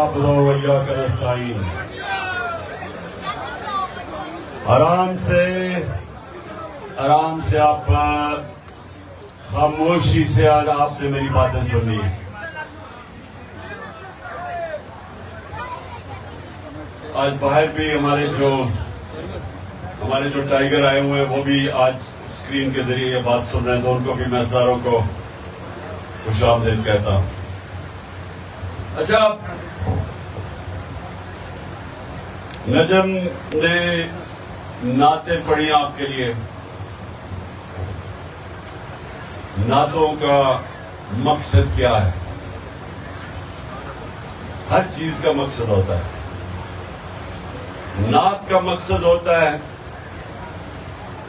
नअब्दु व इय्याका नस्तईन। आराम से आप खामोशी से आज आपने मेरी बातें सुनी। आज बाहर भी हमारे जो टाइगर आए हुए हैं वो भी आज स्क्रीन के जरिए ये बात सुन रहे हैं, तो उनको भी मैं सारों को खुशामदीद कहता हूं। अच्छा, नजम ने नाते पढ़ी आपके लिए। नातों का मकसद क्या है? हर चीज का मकसद होता है। नात का मकसद होता है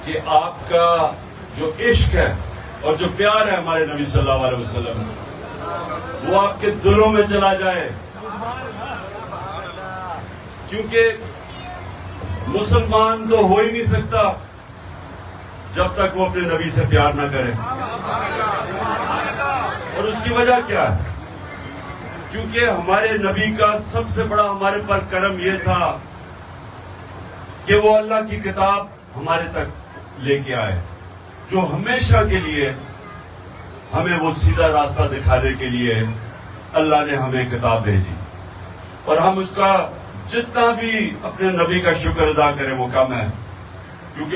कि आपका जो इश्क है और जो प्यार है हमारे नबी सल्लल्लाहु अलैहि वसल्लम, वो आपके दिलों में चला जाए। क्योंकि मुसलमान तो हो ही नहीं सकता जब तक वो अपने नबी से प्यार ना करे। और उसकी वजह क्या है? क्योंकि हमारे नबी का सबसे बड़ा हमारे पर करम यह था कि वो अल्लाह की किताब हमारे तक लेके आए, जो हमेशा के लिए हमें वो सीधा रास्ता दिखाने के लिए अल्लाह ने हमें किताब भेजी। और हम उसका जितना भी अपने नबी का शुक्र अदा करें वो कम है, क्योंकि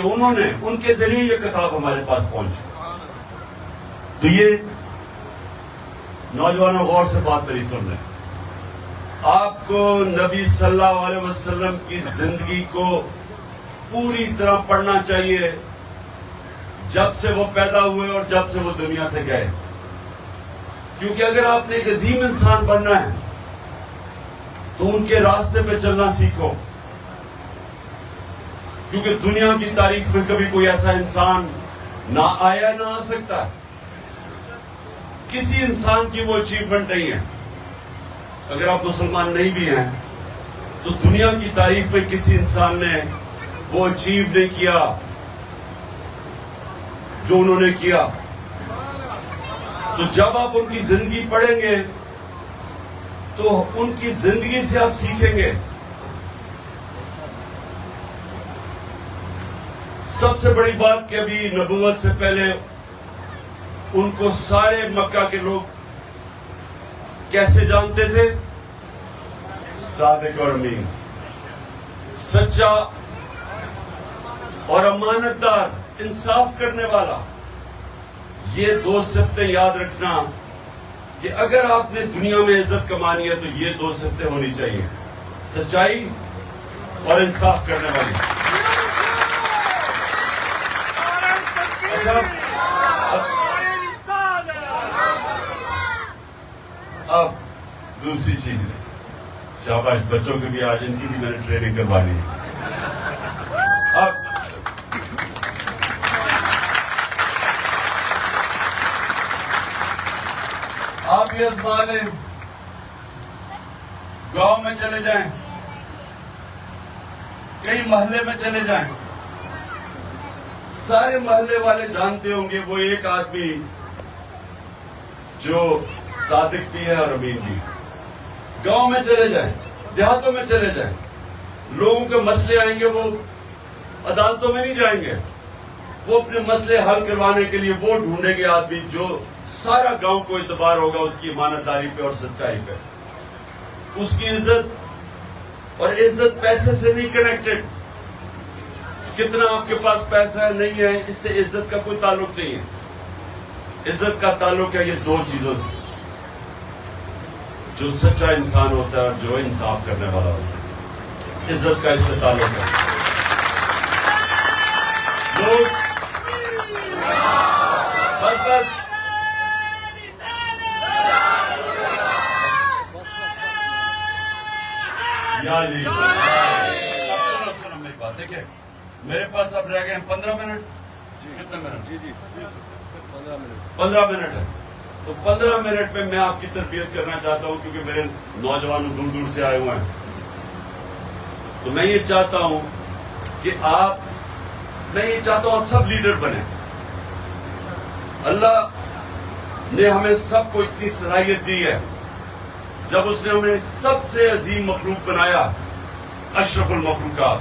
उनके जरिए ये किताब हमारे पास पहुंची। तो ये नौजवानों गौर से बात मेरी सुन रहे, आपको नबी सल्लल्लाहु अलैहि वसल्लम की जिंदगी को पूरी तरह पढ़ना चाहिए, जब से वो पैदा हुए और जब से वो दुनिया से गए। क्योंकि अगर आपने एक अजीम इंसान बनना है तो उनके रास्ते पे चलना सीखो। क्योंकि दुनिया की तारीख में कभी कोई ऐसा इंसान ना आया ना आ सकता। किसी इंसान की वो अचीवमेंट नहीं है। अगर आप मुसलमान नहीं भी हैं तो दुनिया की तारीख में किसी इंसान ने वो अचीव नहीं किया जो उन्होंने किया। तो जब आप उनकी जिंदगी पढ़ेंगे तो उनकी जिंदगी से आप सीखेंगे। सबसे बड़ी बात कि अभी नबूवत से पहले उनको सारे मक्का के लोग कैसे जानते थे? सादिक और अमीन, सच्चा और अमानतदार, इंसाफ करने वाला। ये दो सिफ्तें याद रखना कि अगर आपने दुनिया में इज्जत कमानी है तो ये दो सिफ्तें होनी चाहिए, सच्चाई और इंसाफ करने वाली। अच्छा, अब दूसरी चीज, शाबाश बच्चों की भी आज इनकी भी मैंने ट्रेनिंग करवानी है। अब आप ये आजमा लें, गांव में चले जाएं, कई मोहल्ले में चले जाएं, सारे मोहल्ले वाले जानते होंगे वो एक आदमी जो सादिक भी है और अमीन भी। गांव में चले जाएं, देहातों में चले जाएं, लोगों के मसले आएंगे, वो अदालतों में नहीं जाएंगे, वो अपने मसले हल करवाने के लिए वो ढूंढेंगे आदमी जो सारा गांव को इतबार होगा उसकी ईमानदारी पे और सच्चाई पे। उसकी इज्जत, और इज्जत पैसे से नहीं कनेक्टेड। कितना आपके पास पैसा है नहीं है, इससे इज्जत का कोई ताल्लुक नहीं है। इज्जत का ताल्लुक है ये दो चीजों से, जो सच्चा इंसान होता है और जो इंसाफ करने वाला होता है। इज्जत का इससे ताल्लुक है। लोग बस यार सुनो मेरी बात। देखिए मेरे पास अब रह गए हैं 15 मिनट। कितने मिनट? जी 15 मिनट है। तो 15 मिनट में मैं आपकी तरबियत करना चाहता हूं, क्योंकि मेरे नौजवान दूर दूर से आए हुए हैं। तो मैं ये चाहता हूं कि आप सब लीडर बने। अल्लाह ने हमें सबको इतनी सलाहियत दी है जब उसने हमें सबसे अजीम मखलूक बनाया, अशरफुल मखलूकात,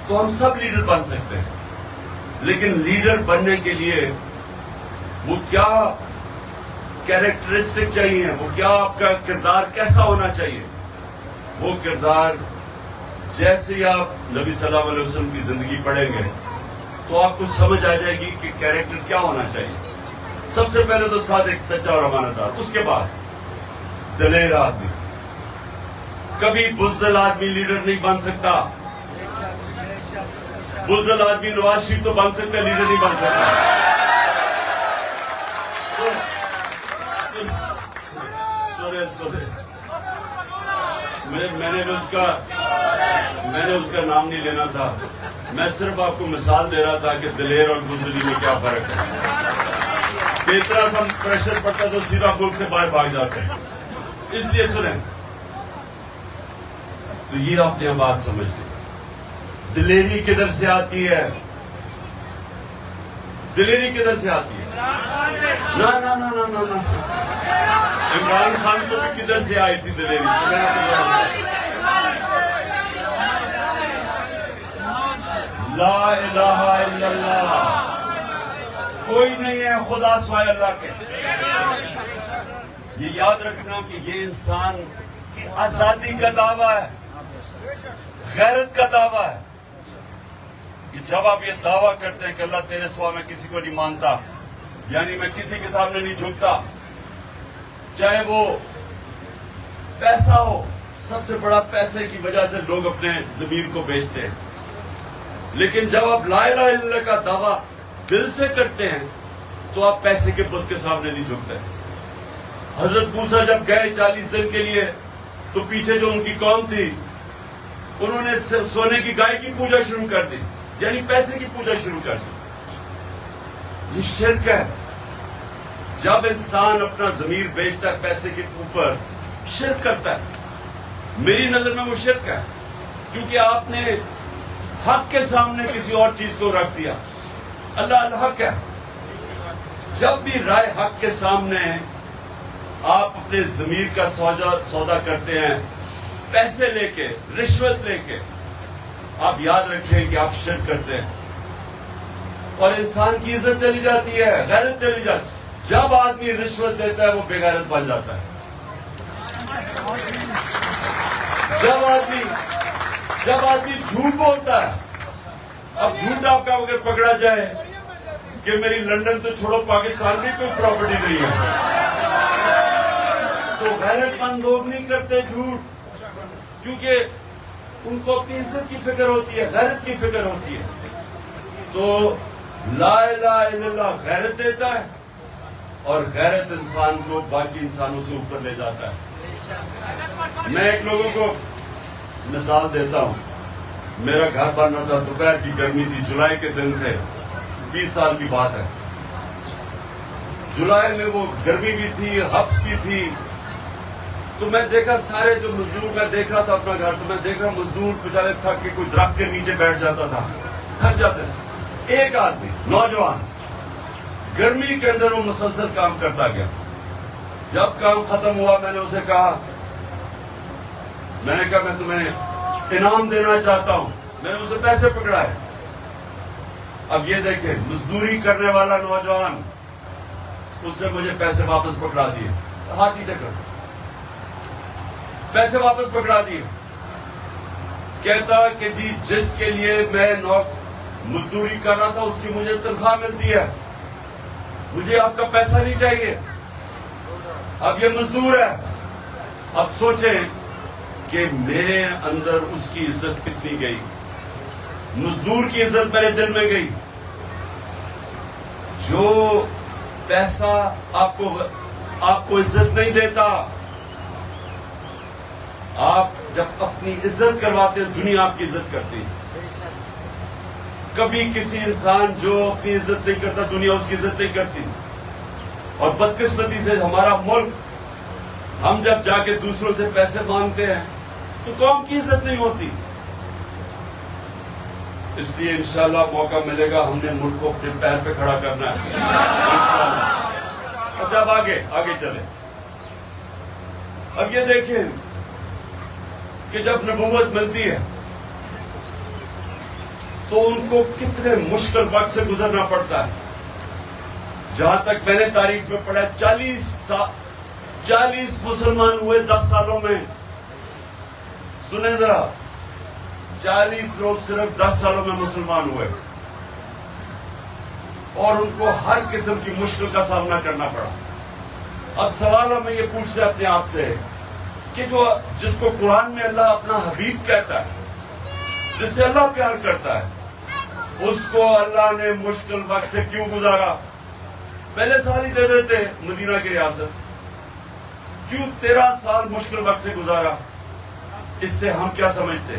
तो हम सब लीडर बन सकते हैं। लेकिन लीडर बनने के लिए वो क्या कैरेक्टरिस्टिक चाहिए, वो क्या आपका किरदार कैसा होना चाहिए? वो किरदार जैसे ही आप नबी सल्लल्लाहु अलैहि वसल्लम की जिंदगी पढ़ेंगे तो आपको समझ आ जाएगी कि कैरेक्टर क्या होना चाहिए। सबसे पहले तो सादिक, सच्चा और अमानतदार, उसके बाद दलेर आदमी। कभी बुज़दिल आदमी लीडर नहीं बन सकता। बुज़दिल आदमी नवाज शरीफ तो बन सकता, लीडर नहीं बन सकता। सुने मैंने उसका नाम नहीं लेना था। मैं सिर्फ आपको मिसाल दे रहा था कि दलेर और बुज़दिली में क्या फर्क है। इतना सा प्रेशर पड़ता तो सीधा मुल्क से बाहर भाग जाते हैं। इसलिए सुने, तो ये आपने बात समझ ली। दिलेरी किधर से आती है? दिलेरी किधर से आती है? ना ना ना ना ना ना, इमरान खान को भी किधर से आई थी दिलेरी? ला इलाहा इल्लल्लाह, कोई नहीं है खुदा सिवाय अल्लाह के। ये याद रखना कि ये इंसान की आजादी का दावा है, गैरत का दावा है। कि जब आप ये दावा करते हैं कि अल्लाह तेरे सिवा मैं किसी को नहीं मानता, यानी मैं किसी के सामने नहीं झुकता, चाहे वो पैसा हो। सबसे बड़ा पैसे की वजह से लोग अपने ज़मीर को बेचते हैं। लेकिन जब आप ला इलाहा इल्लल्लाह का दावा दिल से करते हैं तो आप पैसे के बुत के सामने नहीं झुकते। हजरत मूसा जब गए 40 दिन के लिए, तो पीछे जो उनकी कौम थी उन्होंने सोने की गाय की पूजा शुरू कर दी, यानी पैसे की पूजा शुरू कर दी। ये शिर्क है। जब इंसान अपना ज़मीर बेचता है पैसे के ऊपर, शिर्क करता है। मेरी नजर में वो शिर्क है, क्योंकि आपने हक के सामने किसी और चीज को रख दिया। अल्लाह अल हक है। जब भी राय हक के सामने आप अपने ज़मीर का सौदा करते हैं पैसे लेके, रिश्वत लेके, आप याद रखें कि आप शिर्क करते हैं और इंसान की इज्जत चली जाती है, गैरत चली जाती है। जब आदमी रिश्वत लेता है वो बेगैरत बन जाता है। जब आदमी झूठ बोलता है, अब झूठ आपका अगर पकड़ा जाए कि मेरी लंदन तो छोड़ो पाकिस्तान में कोई प्रॉपर्टी नहीं है, तो गैरतमंद लोग नहीं करते झूठ, क्योंकि उनको अपनी इज्जत की फिक्र होती है, गैरत की फिक्र होती है। तो ला इलाहा इल्लल्लाह गैरत देता है और गैरत इंसान को बाकी इंसानों से ऊपर ले जाता है। मैं एक लोगों को मिसाल देता हूं। मेरा घर बन रहा था, दोपहर की गर्मी थी, जुलाई के दिन थे, 20 साल की बात है। जुलाई में वो गर्मी भी थी, हब्स भी थी। तो मैं देखा सारे जो मजदूर, मैं देख रहा था अपना घर, तो मैं देख रहा मजदूर बेचारे थक के कोई दरख्त के नीचे बैठ जाता था, थक जाते थे। एक आदमी नौजवान गर्मी के अंदर वो मुसलसल काम करता गया। जब काम खत्म हुआ मैंने उसे कहा, मैं तुम्हें इनाम देना चाहता हूं। मैंने उसे पैसे पकड़ाए। अब ये देखे मजदूरी करने वाला नौजवान, उससे मुझे पैसे वापस पकड़ा दिए, हाथ नीचे कर, पैसे वापस पकड़ा दिए। कहता कि जी जिसके लिए मैं मजदूरी कर रहा था उसकी मुझे तनख्वाह मिलती है, मुझे आपका पैसा नहीं चाहिए। अब ये मजदूर है। अब सोचें कि मेरे अंदर उसकी इज्जत कितनी गई, मजदूर की इज्जत मेरे दिल में गई। जो पैसा आपको इज्जत नहीं देता, आप जब अपनी इज्जत करवाते हैं दुनिया आपकी इज्जत करती है। कभी किसी इंसान जो अपनी इज्जत नहीं करता दुनिया उसकी इज्जत नहीं करती। और बदकिस्मती से हमारा मुल्क, हम जब जाके दूसरों से पैसे मांगते हैं तो कौम की इज्जत नहीं होती। इसलिए इंशाल्लाह मौका मिलेगा, हमने मुल्क को अपने पैर पे खड़ा करना है इंशाल्लाह। अच्छा अब आगे चले। अब ये देखें कि जब नबूवत मिलती है तो उनको कितने मुश्किल वक्त से गुजरना पड़ता है। जहां तक मैंने तारीख में पढ़ा 40 मुसलमान हुए 10 सालों में। सुने जरा, 40 लोग सिर्फ 10 सालों में मुसलमान हुए और उनको हर किस्म की मुश्किल का सामना करना पड़ा। अब सवाल हमें ये पूछते हैं अपने आप से कि जिसको कुरान में अल्लाह अपना हबीब कहता है, जिससे अल्लाह प्यार करता है, उसको अल्लाह ने मुश्किल वक्त से क्यों गुजारा? पहले साल ही दे देते मदीना की रियासत, क्यों 13 साल मुश्किल वक्त से गुजारा? इससे हम क्या समझते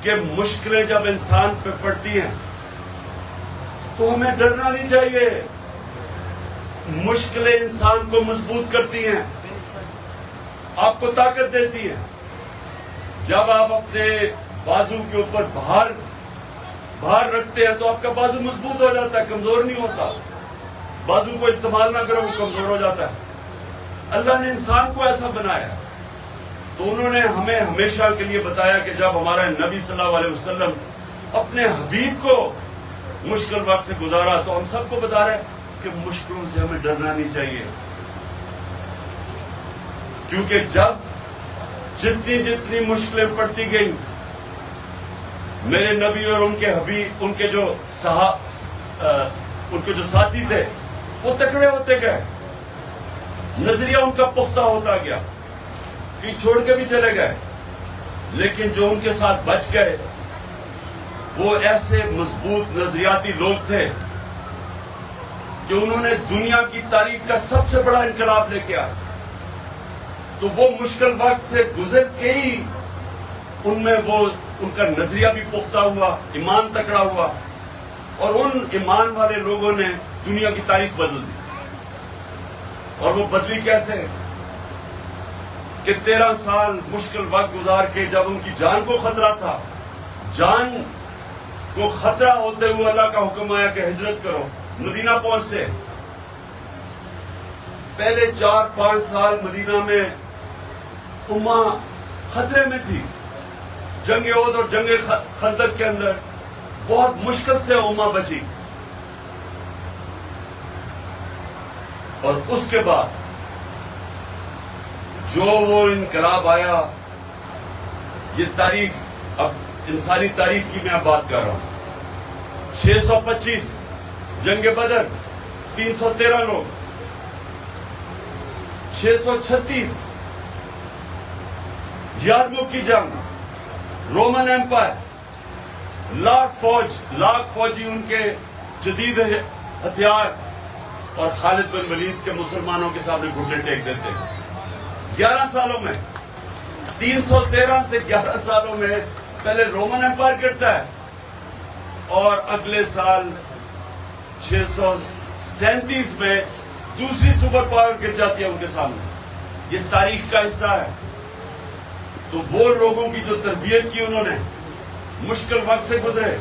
कि मुश्किलें जब इंसान पे पड़ती हैं तो हमें डरना नहीं चाहिए। मुश्किलें इंसान को मजबूत करती हैं, आपको ताकत देती हैं। जब आप अपने बाजू के ऊपर भार रखते हैं तो आपका बाजू मजबूत हो जाता है, कमजोर नहीं होता। बाजू को इस्तेमाल ना करो, कमजोर हो जाता है। अल्लाह ने इंसान को ऐसा बनाया तो उन्होंने हमें हमेशा के लिए बताया कि जब हमारा नबी सल्लल्लाहु अलैहि वसल्लम अपने हबीब को मुश्किल वक्त से गुजारा तो हम सबको बता रहे हैं कि मुश्किलों से हमें डरना नहीं चाहिए, क्योंकि जब जितनी मुश्किलें पड़ती गई, मेरे नबी और उनके हबीब, उनके जो साथी थे वो तकड़े होते गए, नजरिया उनका पुख्ता होता गया कि छोड़ के भी चले गए। लेकिन जो उनके साथ बच गए वो ऐसे मजबूत नजरियाती लोग थे कि उन्होंने दुनिया की तारीख का सबसे बड़ा इनकलाब लेके आया। तो वो मुश्किल वक्त से गुजर के ही उनमें वो उनका नजरिया भी पुख्ता हुआ, ईमान तकड़ा हुआ, और उन ईमान वाले लोगों ने दुनिया की तारीख बदल दी। और वो बदली कैसे कि 13 साल मुश्किल वक्त गुजार के जब उनकी जान को खतरा था, जान को खतरा होते हुए अल्लाह का हुक्म आया कि हिजरत करो, मदीना पहुंचते। पहले 4-5 साल मदीना में उम्मा खतरे में थी। जंग ओहद और जंग खंदक के अंदर बहुत मुश्किल से उम्मा बची, और उसके बाद जो वो इनकलाब आया, ये तारीख, अब इंसानी तारीख की मैं बात कर रहा हूं। 625 जंग बदर 313 लोग, 636 यारमुख की जंग, रोमन एम्पायर, लाख फौजी उनके जदीद हथियार, और खालिद बिन वलीद के मुसलमानों के सामने घुटने टेक देते हैं। 11 सालों में, 313 से 11 सालों में पहले रोमन एम्पायर गिरता है और अगले साल 637 में दूसरी सुपर पावर गिर जाती है उनके सामने। ये तारीख का हिस्सा है। तो वो लोगों की जो तरबियत की उन्होंने, मुश्किल वक्त से गुजरे।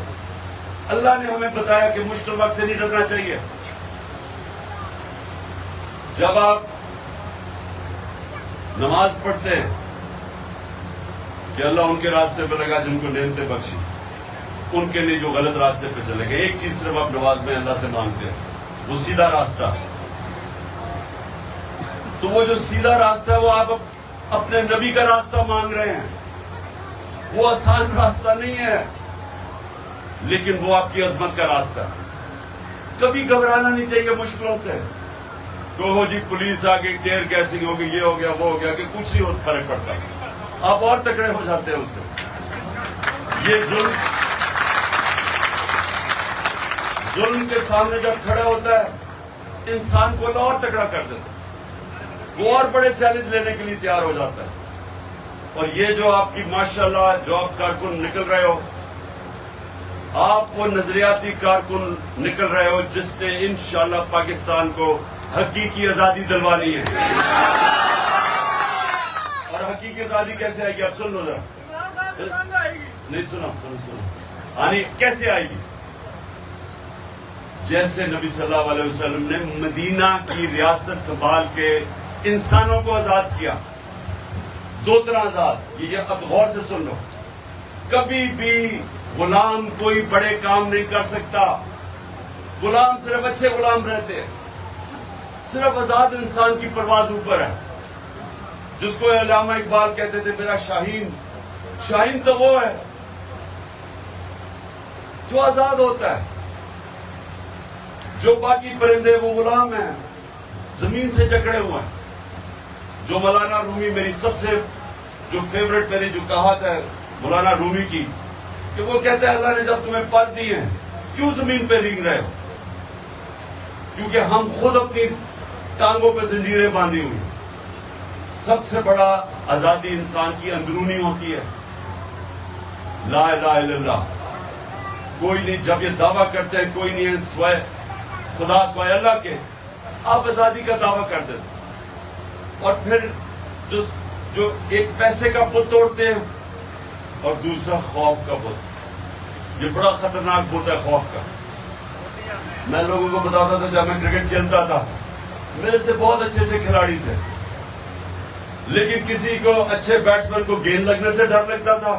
अल्लाह ने हमें बताया कि मुश्किल वक्त से नहीं डरना चाहिए। जब आप नमाज पढ़ते हैं कि अल्लाह उनके रास्ते पर लगा जिनको नेमतें बख्शी, उनके लिए जो गलत रास्ते पर चले गए, एक चीज सिर्फ आप नमाज में अल्लाह से मांगते हैं, वो सीधा रास्ता। तो वो जो सीधा रास्ता है वो आप अपने नबी का रास्ता मांग रहे हैं। वो आसान रास्ता नहीं है, लेकिन वो आपकी अजमत का रास्ता है। कभी घबराना नहीं चाहिए मुश्किलों से। तो हो जी पुलिस आ गई, टेयर गैसिंग हो गई, ये हो गया, वो हो गया, कि कुछ नहीं फर्क पड़ता, आप और तकड़े हो जाते हैं उससे। ये जुल्म के सामने जब खड़ा होता है इंसान को और तकड़ा कर देता है, वो और बड़े चैलेंज लेने के लिए तैयार हो जाता है। और ये जो आपकी माशाल्लाह जो आप कारकुन निकल रहे हो, आप वो नजरियाती कारकुन निकल रहे हो जिसने इंशाल्लाह पाकिस्तान को हकीकी आजादी दिलवानी है। और हकीकी आजादी कैसे आएगी? अब सुन लो जरा, नहीं सुनो, आनी कैसे आएगी? जैसे नबी सल्लल्लाहु अलैहि वसल्लम ने मदीना की रियासत संभाल के इंसानों को आजाद किया, दो तरह आजाद, ये अब गौर से सुन लो। कभी भी गुलाम कोई बड़े काम नहीं कर सकता। गुलाम सिर्फ अच्छे गुलाम रहते हैं। सिर्फ आजाद इंसान की परवाज ऊपर है, जिसको अल्लामा इकबाल कहते थे मेरा शाहीन। शाहीन तो वो है जो आजाद होता है। जो बाकी परिंदे वो गुलाम हैं, जमीन से जकड़े हुए हैं। जो मौलाना रूमी, मेरी सबसे जो फेवरेट मेरी जो कहावत है मौलाना रूमी की, कि वो कहते हैं अल्लाह ने जब तुम्हें पर दिए हैं क्यों जमीन पे रींग रहे हो? क्योंकि हम खुद अपनी टांगों पे जंजीरें बांधी हुई। सबसे बड़ा आजादी इंसान की अंदरूनी होती है। ला इलाहा इल्लल्लाह। कोई नहीं, जब ये दावा करते हैं कोई नहीं है स्वयं खुदा स्वयं अल्लाह के, आप आजादी का दावा कर देते। और फिर जो एक पैसे का बुत तोड़ते हैं और दूसरा खौफ का बुत। ये बड़ा खतरनाक बुत है खौफ का। मैं लोगों को बताता था जब मैं क्रिकेट खेलता था, मेरे से बहुत अच्छे अच्छे खिलाड़ी थे, लेकिन किसी को अच्छे बैट्समैन को गेंद लगने से डर लगता था।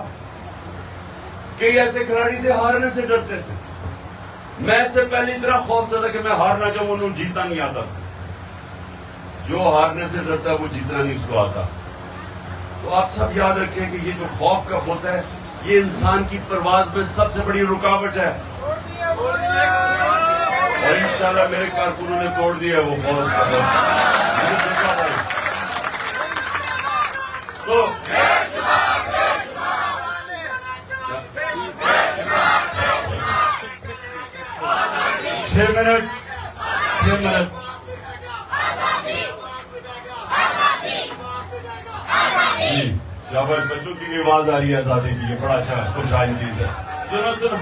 कई ऐसे खिलाड़ी थे हारने से डरते थे। मैच से पहले इतना खौफ था कि मैं हारना चाहूं, उन्हें जीतना नहीं आता था। जो हारने से डरता है वो जीतना नहीं उसको आता। तो आप सब याद रखें कि ये जो खौफ का बुत है, ये इंसान की परवाज में सबसे बड़ी रुकावट है। और इंशाल्लाह मेरे कारकुनों ने तोड़ दिया वो खौफ का बुत। तो 6 मिनट जी, शाबाश। बच्चों की भी आवाज आ रही है आजादी की, ये बड़ा अच्छा खुशहाल चीज है। सुनो सुनो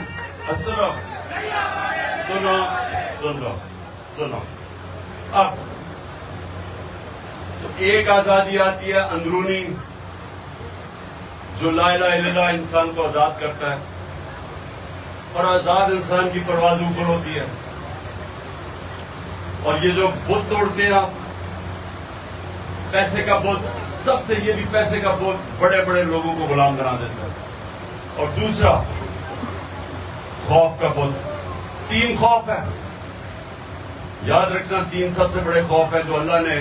सुनो सुनो सुनो सुनो। अब तो एक आजादी आती है अंदरूनी, जो ला इलाहा इल्लल्लाह इंसान को आजाद करता है, और आजाद इंसान की परवाज ऊपर होती है। और ये जो बुत तोड़ते हैं आप, पैसे का बुत, सबसे ये भी पैसे का बुत बड़े बड़े लोगों को गुलाम बना देता है। और दूसरा खौफ का बुत। 3 खौफ है, याद रखना। 3 सबसे बड़े खौफ है जो अल्लाह ने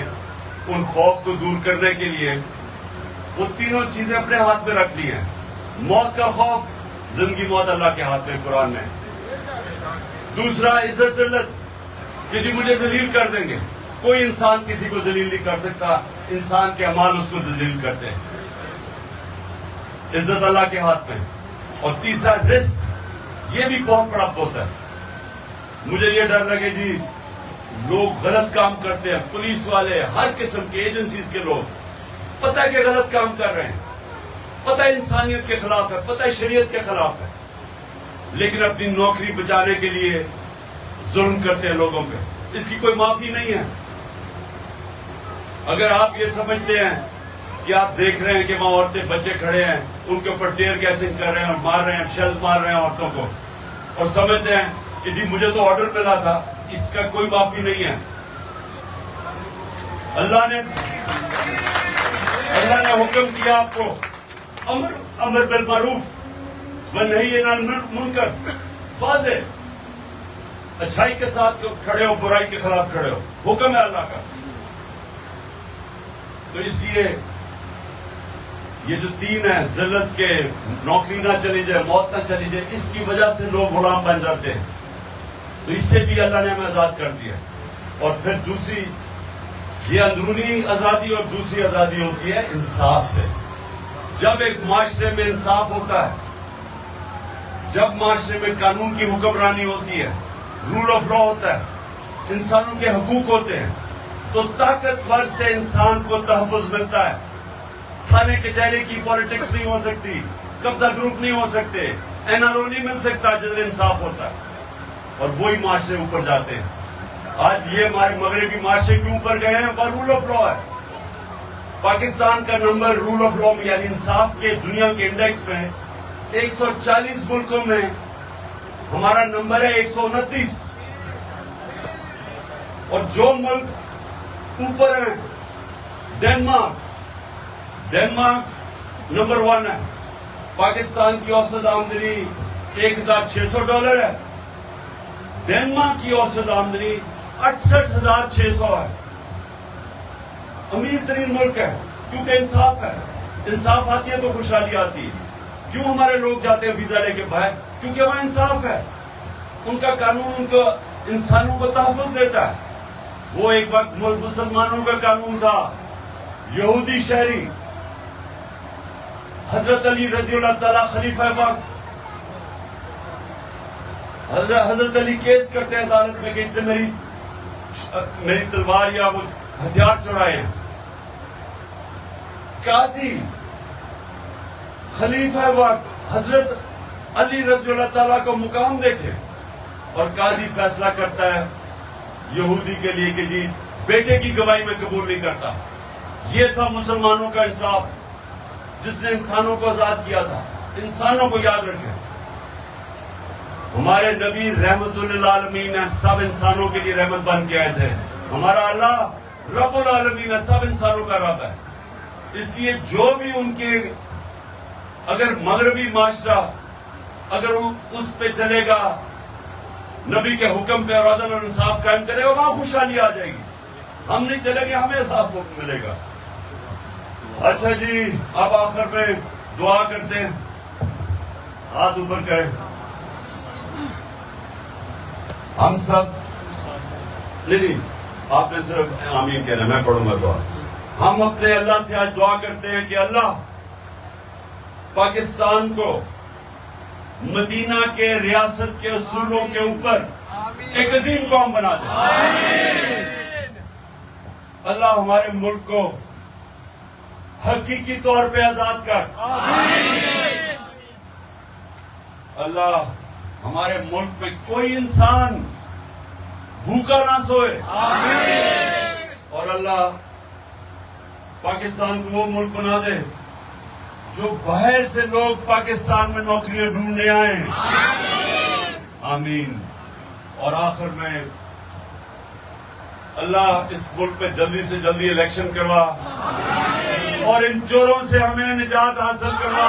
उन खौफ को दूर करने के लिए वो तीनों चीजें अपने हाथ में रख ली हैं। मौत का खौफ, जिंदगी मौत अल्लाह के हाथ में कुरान में। दूसरा इज्जत जिल्लत, कि जी मुझे जलील कर देंगे। कोई इंसान किसी को जलील नहीं कर सकता, इंसान के अमाल उसको जलील करते हैं। इज्जत अल्लाह के हाथ में। और तीसरा रिस्क, ये भी बहुत बड़ा बुत है। मुझे ये डर लगे जी लोग गलत काम करते हैं, पुलिस वाले, हर किस्म के एजेंसीज के लोग, पता है कि गलत काम कर रहे हैं, पता है इंसानियत के खिलाफ है, पता है शरीयत के खिलाफ है, लेकिन अपनी नौकरी बचाने के लिए जुल्म करते हैं लोगों पे। इसकी कोई माफी नहीं है। अगर आप ये समझते हैं कि आप देख रहे हैं कि वहां औरतें बच्चे खड़े हैं, उनके ऊपर टेयर गैसिंग कर रहे हैं और मार रहे हैं, शेल्स मार रहे हैं औरतों को, और समझते हैं कि जी मुझे तो ऑर्डर मिला था, इसका कोई माफी नहीं है। अल्लाह ने हुक्म दिया आपको, अमर बिल मारूफ व नही अनिल मुनकर। वाज़ेह, अच्छाई के साथ खड़े हो, बुराई के खिलाफ खड़े हो, हुक्म है अल्लाह का। तो इसलिए ये जो 3 है, जिल्लत के, नौकरी ना चली जाए, मौत ना चली जाए, इसकी वजह से लोग गुलाम बन जाते हैं। तो इससे भी अल्लाह ने हमें आजाद कर दिया। और फिर दूसरी ये अंदरूनी आजादी, और दूसरी आजादी होती है इंसाफ से। जब एक माशरे में इंसाफ होता है, जब माशरे में कानून की हुक्मरानी होती है, रूल ऑफ लॉ होता है, इंसानों के हकूक होते हैं, तो ताकतवर से इंसान को तहफ़्फ़ुज़ मिलता है। थाने कचहरे की पॉलिटिक्स नहीं हो सकती, कब्जा ग्रुप नहीं हो सकते, एनआरओ नहीं मिल सकता जिधर इंसाफ होता है, और वही माशरे ऊपर जाते हैं। आज ये हमारे मगरबी माशरे क्यों ऊपर गए हैं? पर रूल ऑफ लॉ है। पाकिस्तान का नंबर रूल ऑफ लॉ में, यानी इंसाफ के दुनिया के इंडेक्स में 140 मुल्कों में हमारा नंबर है 129। और जो मुल्क ऊपर है, डेनमार्क नंबर 1 है। पाकिस्तान की औसत आमदनी $1,600 है। डेनमार्क की औसत आमदनी 68,600 है। अमीर तरीन मुल्क है क्योंकि इंसाफ है। इंसाफ आती है तो खुशहाली आती है। क्यों हमारे लोग जाते हैं वीजा लेके बाहर? क्योंकि वहां इंसाफ है। उनका कानून उनको इंसानों को तहफ़्फ़ुज़ देता है। वो एक वक्त मुसलमानों का कानून था। यहूदी शहरी हजरत अली रज़ी अल्लाह ताला खलीफा वक्त, हजरत अली केस करते हैं अदालत में कि इससे मेरी तलवार या वो हथियार चुराए हैं। काजी खलीफा वक्त हजरत अली रज़ी अल्लाह ताला को मुकाम देखे और काजी फैसला करता है यहूदी के लिए कि जी बेटे की गवाही में कबूल नहीं करता। ये था मुसलमानों का इंसाफ, जिसने इंसानों को आजाद किया था। इंसानों को याद रखें, हमारे नबी रहमतुल लिल आलमीन है, सब इंसानों के लिए रहमत बन के आए थे। हमारा अल्लाह रब्बुल आलमीन है, सब इंसानों का रब है। इसलिए जो भी उनके अगर मगरबी माशरा अगर उस पे चलेगा, नबी के हुक्म पे और अदल और इंसाफ कायम करेगा, वहां खुशहाली आ जाएगी। हम नहीं चलेंगे, हमें साफ मिलेगा। अच्छा जी, अब आखिर में दुआ करते हैं, हाथ ऊपर करें। हम सब नहीं, आपने सिर्फ आमीन कहना, मैं पढ़ूंगा दुआ। हम अपने अल्लाह से आज दुआ करते हैं कि अल्लाह पाकिस्तान को मदीना के रियासत के असूलों के ऊपर एक अजीम कौम बना दे। अल्लाह हमारे मुल्क को हकीकी तौर पे आजाद कर। अल्लाह हमारे मुल्क में कोई इंसान भूखा ना सोए। और अल्लाह पाकिस्तान को वो मुल्क बना दे जो बाहर से लोग पाकिस्तान में नौकरियां ढूंढने आए। आमीन। और आखिर में अल्लाह इस मुल्क में जल्दी से जल्दी इलेक्शन करवा और इन चोरों से हमें निजात हासिल करवा।